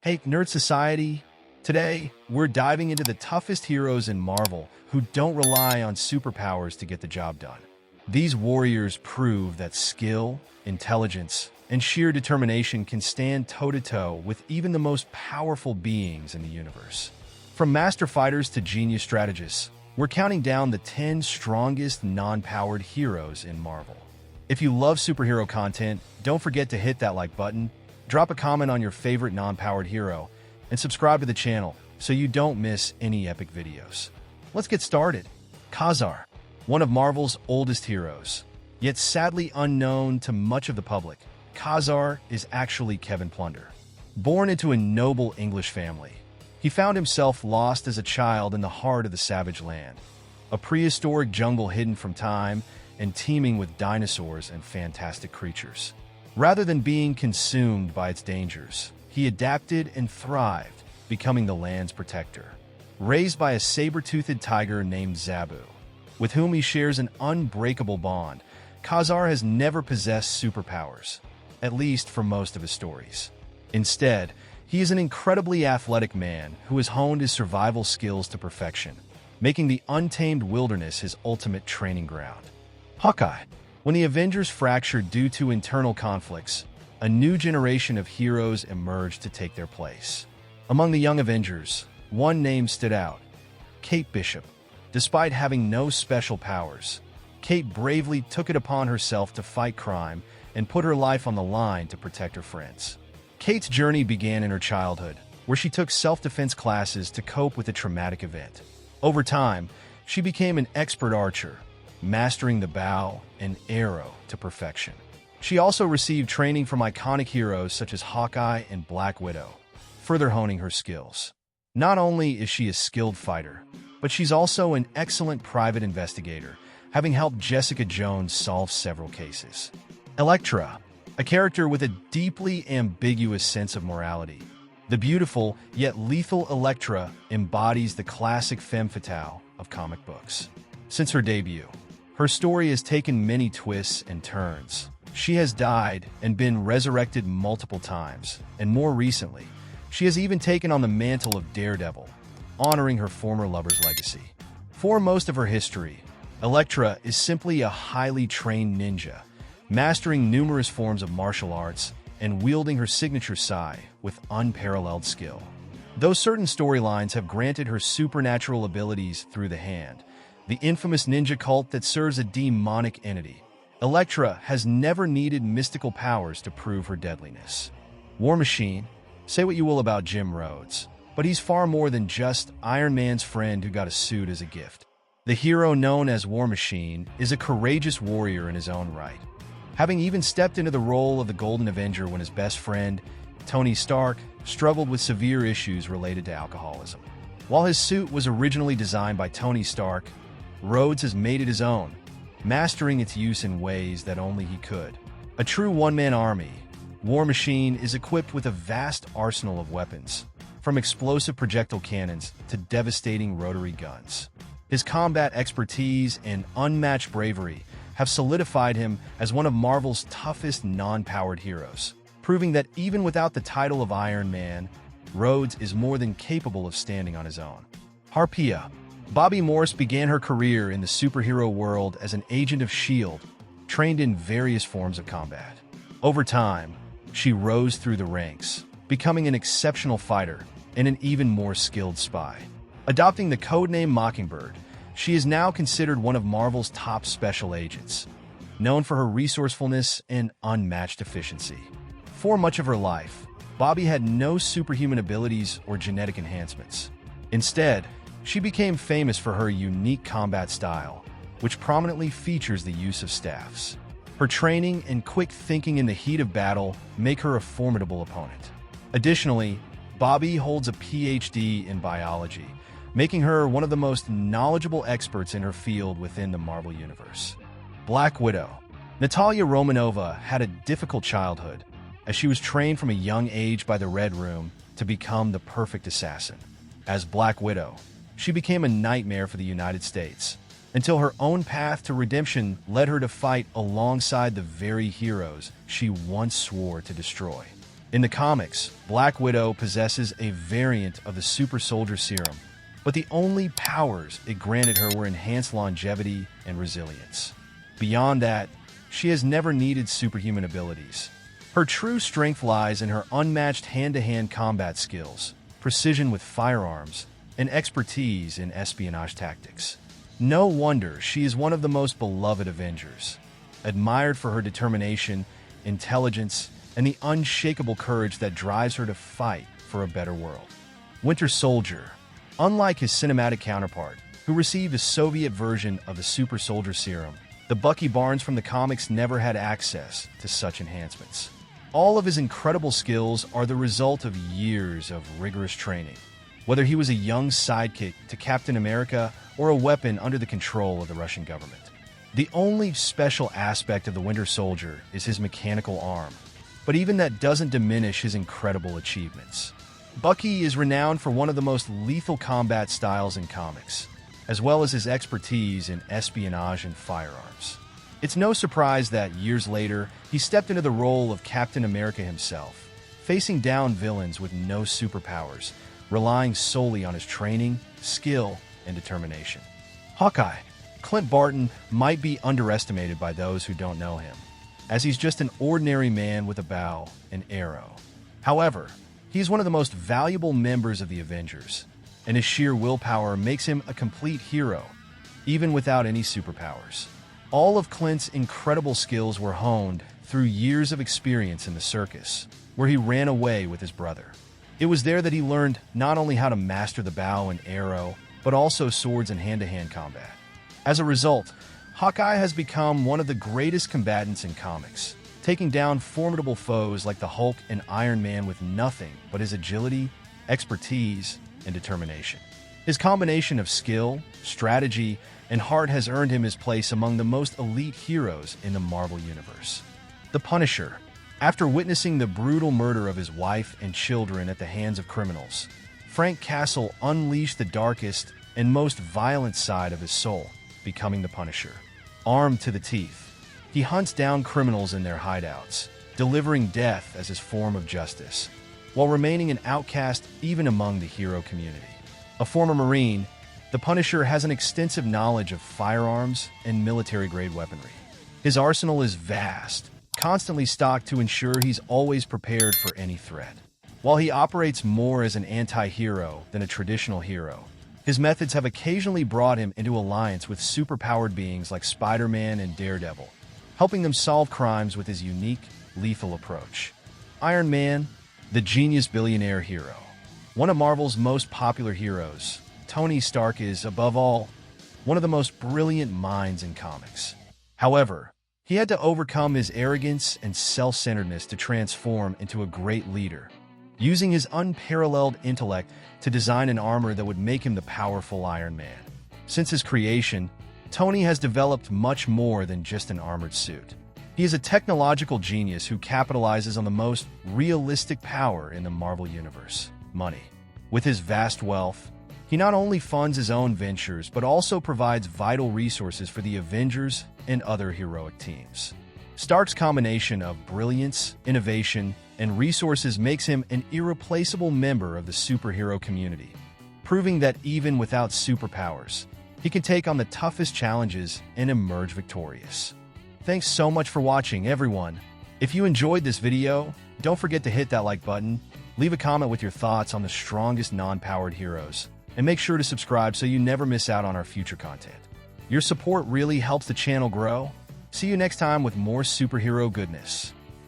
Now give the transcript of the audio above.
Hey, Nerd Society! Today, we're diving into the toughest heroes in Marvel who don't rely on superpowers to get the job done. These warriors prove that skill, intelligence, and sheer determination can stand toe-to-toe with even the most powerful beings in the universe. From master fighters to genius strategists, we're counting down the 10 strongest non-powered heroes in Marvel. If you love superhero content, don't forget to hit that like button, drop a comment on your favorite non-powered hero, and subscribe to the channel so you don't miss any epic videos. Let's get started. Ka-Zar, one of Marvel's oldest heroes. Yet sadly unknown to much of the public, Ka-Zar is actually Kevin Plunder. Born into a noble English family, he found himself lost as a child in the heart of the Savage Land, a prehistoric jungle hidden from time and teeming with dinosaurs and fantastic creatures. Rather than being consumed by its dangers, he adapted and thrived, becoming the land's protector. Raised by a saber-toothed tiger named Zabu, with whom he shares an unbreakable bond, Ka-Zar has never possessed superpowers, at least for most of his stories. Instead, he is an incredibly athletic man who has honed his survival skills to perfection, making the untamed wilderness his ultimate training ground. Hawkeye. When the Avengers fractured due to internal conflicts, a new generation of heroes emerged to take their place. Among the young Avengers, one name stood out: Kate Bishop. Despite having no special powers, Kate bravely took it upon herself to fight crime and put her life on the line to protect her friends. Kate's journey began in her childhood, where she took self-defense classes to cope with a traumatic event. Over time, she became an expert archer, mastering the bow and arrow to perfection. She also received training from iconic heroes such as Hawkeye and Black Widow, further honing her skills. Not only is she a skilled fighter, but she's also an excellent private investigator, having helped Jessica Jones solve several cases. Elektra, a character with a deeply ambiguous sense of morality. The beautiful yet lethal Elektra embodies the classic femme fatale of comic books. Since her debut, her story has taken many twists and turns. She has died and been resurrected multiple times, and more recently, she has even taken on the mantle of Daredevil, honoring her former lover's legacy. For most of her history, Elektra is simply a highly trained ninja, mastering numerous forms of martial arts and wielding her signature sai with unparalleled skill. Though certain storylines have granted her supernatural abilities through the hand, the infamous ninja cult that serves a demonic entity, Elektra has never needed mystical powers to prove her deadliness. War Machine, say what you will about Jim Rhodes, but he's far more than just Iron Man's friend who got a suit as a gift. The hero known as War Machine is a courageous warrior in his own right, having even stepped into the role of the Golden Avenger when his best friend, Tony Stark, struggled with severe issues related to alcoholism. While his suit was originally designed by Tony Stark, Rhodes has made it his own, mastering its use in ways that only he could. A true one-man army, War Machine is equipped with a vast arsenal of weapons, from explosive projectile cannons to devastating rotary guns. His combat expertise and unmatched bravery have solidified him as one of Marvel's toughest non-powered heroes, proving that even without the title of Iron Man, Rhodes is more than capable of standing on his own. Harpia. Bobbi Morse began her career in the superhero world as an agent of S.H.I.E.L.D., trained in various forms of combat. Over time, she rose through the ranks, becoming an exceptional fighter and an even more skilled spy. Adopting the codename Mockingbird, she is now considered one of Marvel's top special agents, known for her resourcefulness and unmatched efficiency. For much of her life, Bobbi had no superhuman abilities or genetic enhancements. Instead, she became famous for her unique combat style, which prominently features the use of staffs. Her training and quick thinking in the heat of battle make her a formidable opponent. Additionally, Bobbi holds a PhD in biology, making her one of the most knowledgeable experts in her field within the Marvel Universe. Black Widow. Natalia Romanova had a difficult childhood, as she was trained from a young age by the Red Room to become the perfect assassin. As Black Widow, she became a nightmare for the United States, until her own path to redemption led her to fight alongside the very heroes she once swore to destroy. In the comics, Black Widow possesses a variant of the super soldier serum, but the only powers it granted her were enhanced longevity and resilience. Beyond that, she has never needed superhuman abilities. Her true strength lies in her unmatched hand-to-hand combat skills, precision with firearms, and expertise in espionage tactics. No wonder she is one of the most beloved Avengers, admired for her determination, intelligence, and the unshakable courage that drives her to fight for a better world. Winter Soldier. Unlike his cinematic counterpart, who received a Soviet version of the super soldier serum, the Bucky Barnes from the comics never had access to such enhancements. All of his incredible skills are the result of years of rigorous training. Whether he was a young sidekick to Captain America or a weapon under the control of the Russian government. The only special aspect of the Winter Soldier is his mechanical arm, but even that doesn't diminish his incredible achievements. Bucky is renowned for one of the most lethal combat styles in comics, as well as his expertise in espionage and firearms. It's no surprise that years later, he stepped into the role of Captain America himself, facing down villains with no superpowers, relying solely on his training, skill, and determination. Hawkeye. Clint Barton might be underestimated by those who don't know him, as he's just an ordinary man with a bow and arrow. However, he's one of the most valuable members of the Avengers, and his sheer willpower makes him a complete hero, even without any superpowers. All of Clint's incredible skills were honed through years of experience in the circus, where he ran away with his brother. It was there that he learned not only how to master the bow and arrow, but also swords and hand-to-hand combat. As a result, Hawkeye has become one of the greatest combatants in comics, taking down formidable foes like the Hulk and Iron Man with nothing but his agility, expertise, and determination. His combination of skill, strategy, and heart has earned him his place among the most elite heroes in the Marvel Universe. The Punisher. After witnessing the brutal murder of his wife and children at the hands of criminals, Frank Castle unleashed the darkest and most violent side of his soul, becoming the Punisher. Armed to the teeth, he hunts down criminals in their hideouts, delivering death as his form of justice, while remaining an outcast even among the hero community. A former Marine, the Punisher has an extensive knowledge of firearms and military-grade weaponry. His arsenal is vast, constantly stocked to ensure he's always prepared for any threat. While he operates more as an anti-hero than a traditional hero, his methods have occasionally brought him into alliance with superpowered beings like Spider-Man and Daredevil, helping them solve crimes with his unique, lethal approach. Iron Man, the genius billionaire hero. One of Marvel's most popular heroes, Tony Stark is, above all, one of the most brilliant minds in comics. However, he had to overcome his arrogance and self-centeredness to transform into a great leader, using his unparalleled intellect to design an armor that would make him the powerful Iron Man. Since his creation, Tony has developed much more than just an armored suit. He is a technological genius who capitalizes on the most realistic power in the Marvel Universe: money. With his vast wealth, he not only funds his own ventures, but also provides vital resources for the Avengers and other heroic teams. Stark's combination of brilliance, innovation, and resources makes him an irreplaceable member of the superhero community, proving that even without superpowers, he can take on the toughest challenges and emerge victorious. Thanks so much for watching, everyone. If you enjoyed this video, don't forget to hit that like button, leave a comment with your thoughts on the strongest non-powered heroes, and make sure to subscribe so you never miss out on our future content. Your support really helps the channel grow. See you next time with more superhero goodness.